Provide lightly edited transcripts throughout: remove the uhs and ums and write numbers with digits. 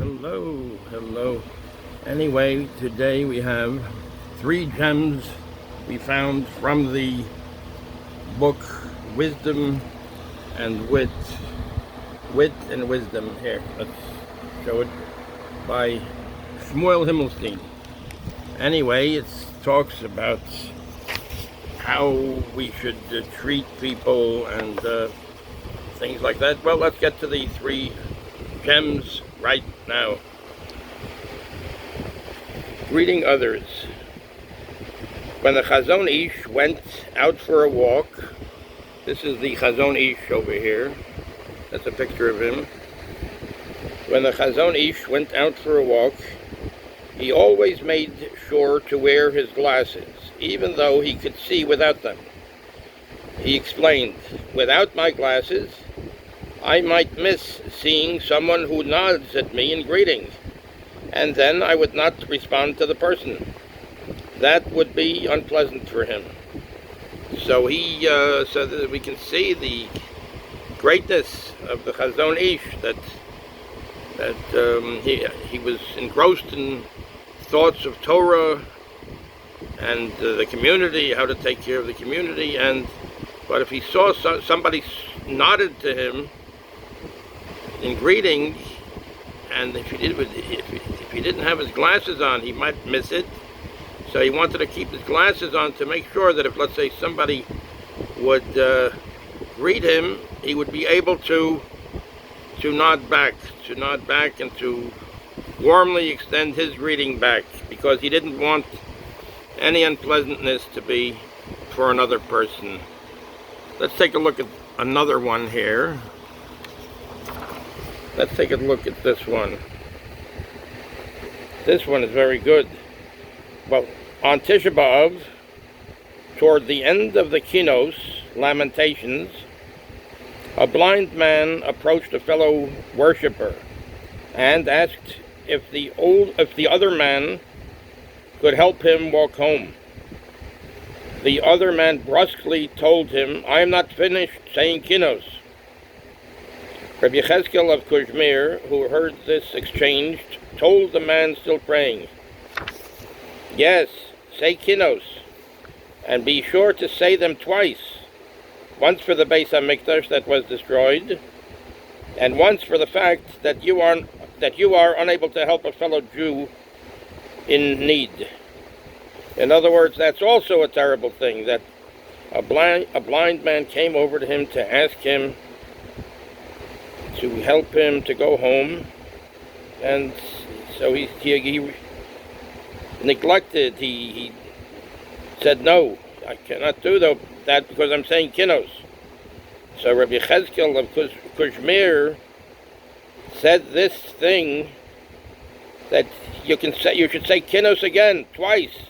Hello. Anyway, today we have 3 gems we found from the book Wisdom and Wit. Wit and Wisdom. Here, let's show it, by Himmelstein. Anyway, it talks about how we should treat people and things like that. Well, let's get to the 3 gems right now. Greeting others. When the Chazon Ish went out for a walk, this is the Chazon Ish over here. That's a picture of him. When the Chazon Ish went out for a walk, he always made sure to wear his glasses, even though he could see without them. He explained, "Without my glasses, I might miss seeing someone who nods at me in greeting, and then I would not respond to the person. That would be unpleasant for him." So he said that we can see the greatness of the Chazon Ish, that he was engrossed in thoughts of Torah and the community, how to take care of the community. But if he saw somebody nodded to him in greeting, and if he didn't have his glasses on, he might miss it. So he wanted to keep his glasses on to make sure that if, let's say, somebody would greet him, he would be able to nod back and to warmly extend his greeting back, because he didn't want any unpleasantness to be for another person. Let's take a look at another one here. Let's take a look at this one. This one is very good. Well, on Tisha B'Av, toward the end of the Kinnos, Lamentations, a blind man approached a fellow worshiper and asked if the other man could help him walk home. The other man brusquely told him, "I am not finished saying Kinnos." Rabbi Yechezkel of Kuzmir, who heard this exchange, told the man still praying, "Yes, say Kinnos, and be sure to say them twice, once for the Beis HaMikdash that was destroyed, and once for the fact that you are unable to help a fellow Jew in need." In other words, that's also a terrible thing, that a blind man came over to him to ask him to help him to go home, and so he neglected. He said, "No, I cannot do that because I'm saying Kinnos." So Rabbi Yechezkel of Kuzmir said this thing, that you should say Kinnos again, twice,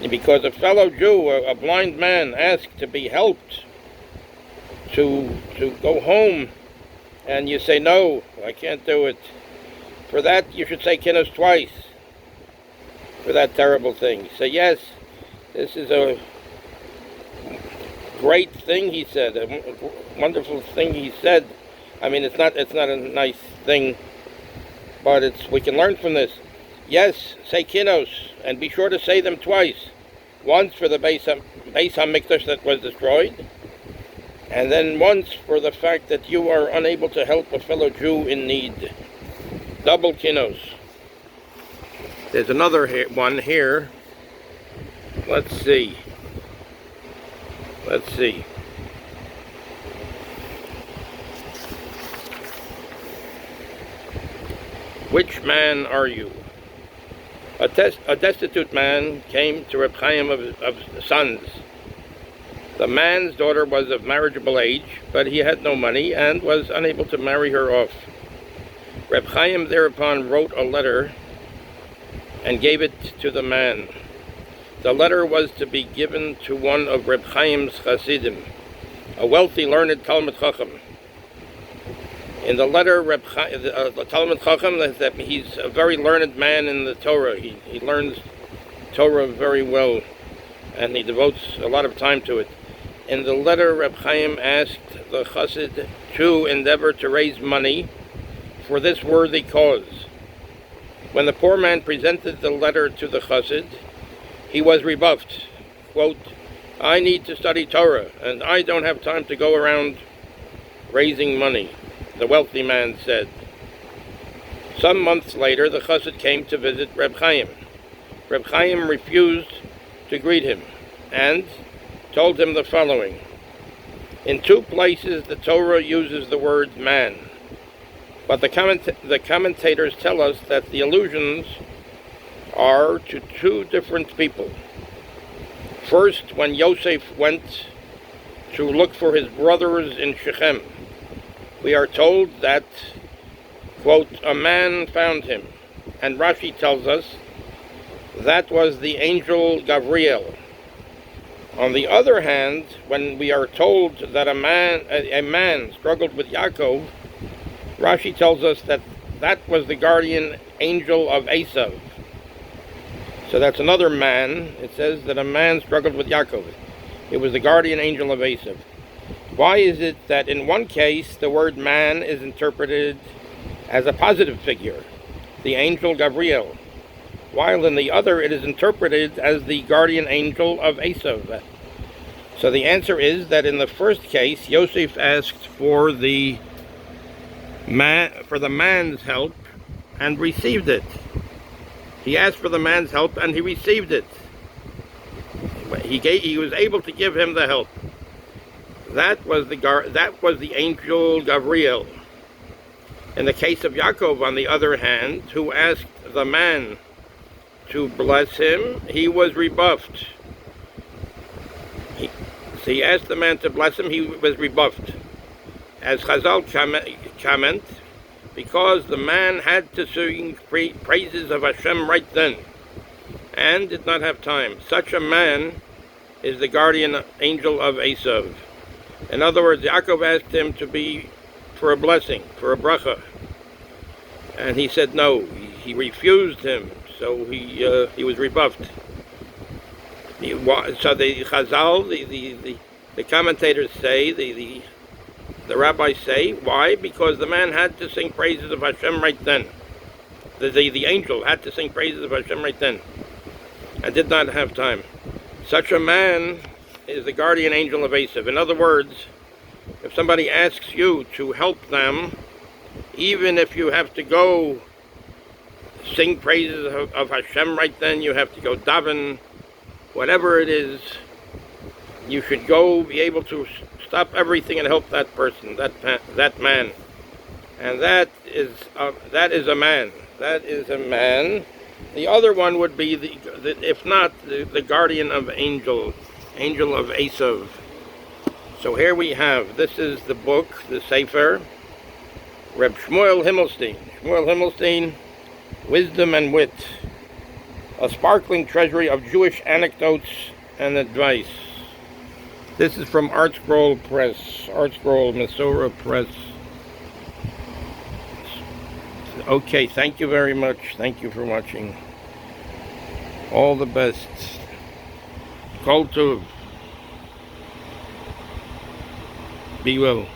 because a fellow Jew, a blind man, asked to be helped to go home, and you say, "No, I can't do it." For that, you should say Kinnos twice, for that terrible thing. So yes, this is a great thing he said, a wonderful thing he said. I mean, it's not a nice thing, but we can learn from this. Yes, say Kinnos, and be sure to say them twice. Once for the Beis HaMikdash that was destroyed, and then once for the fact that you are unable to help a fellow Jew in need. Double Kinnos. There's another one here. Let's see. Which man are you? A destitute man came to Reb Chaim of sons. The man's daughter was of marriageable age, but he had no money and was unable to marry her off. Reb Chaim thereupon wrote a letter and gave it to the man. The letter was to be given to one of Reb Chaim's Hasidim, a wealthy, learned Talmid Chacham. In the letter, the Talmid Chacham, that he's a very learned man in the Torah. He learns Torah very well, and he devotes a lot of time to it. In the letter, Reb Chaim asked the Chassid to endeavor to raise money for this worthy cause. When the poor man presented the letter to the chassid, he was rebuffed. Quote, I need to study Torah, and I don't have time to go around raising money, the wealthy man said. Some months later, the chassid came to visit Reb Chaim. Reb Chaim refused to greet him and told him the following. In two places, the Torah uses the word man, but the commentators tell us that the allusions are to two different people. First, when Yosef went to look for his brothers in Shechem, we are told that, quote, a man found him, and Rashi tells us that was the angel Gabriel. On the other hand, when we are told that a man struggled with Yaakov, Rashi tells us that that was the guardian angel of Esav. So that's another man. It says that a man struggled with Yaakov. It was the guardian angel of Esav. Why is it that in one case the word man is interpreted as a positive figure, the angel Gabriel, while in the other it is interpreted as the guardian angel of Esav? So the answer is that in the first case, Yosef asked for the man's help and received it. He asked for the man's help and he received it. He was able to give him the help. That was the angel Gabriel. In the case of Yaakov, on the other hand, who asked the man to bless him, he was rebuffed. He asked the man to bless him, he was rebuffed. As Chazal comment, because the man had to sing praises of Hashem right then, and did not have time. Such a man is the guardian angel of Esav. In other words, Yaakov asked him to be for a blessing, for a bracha, and he said no. He refused him, so he was rebuffed. So the Chazal, the commentators say, the rabbis say, why? Because the man had to sing praises of Hashem right then. The angel had to sing praises of Hashem right then, and did not have time. Such a man is the guardian angel of Esav. In other words, if somebody asks you to help them, even if you have to go sing praises of Hashem right then, you have to go daven, whatever it is, you should go be able to stop everything and help that person, that man. And that is a man. That is a man. The other one would be, if not, the guardian of angel of Esav. So here we have, this is the book, the Sefer, Reb Shmuel Himmelstein. Shmuel Himmelstein, Wisdom and Wit, a sparkling treasury of Jewish anecdotes and advice. This is from Art Scroll Press, Art Scroll Masora Press. Okay, thank you very much. Thank you for watching. All the best. Kol Tov. Be well.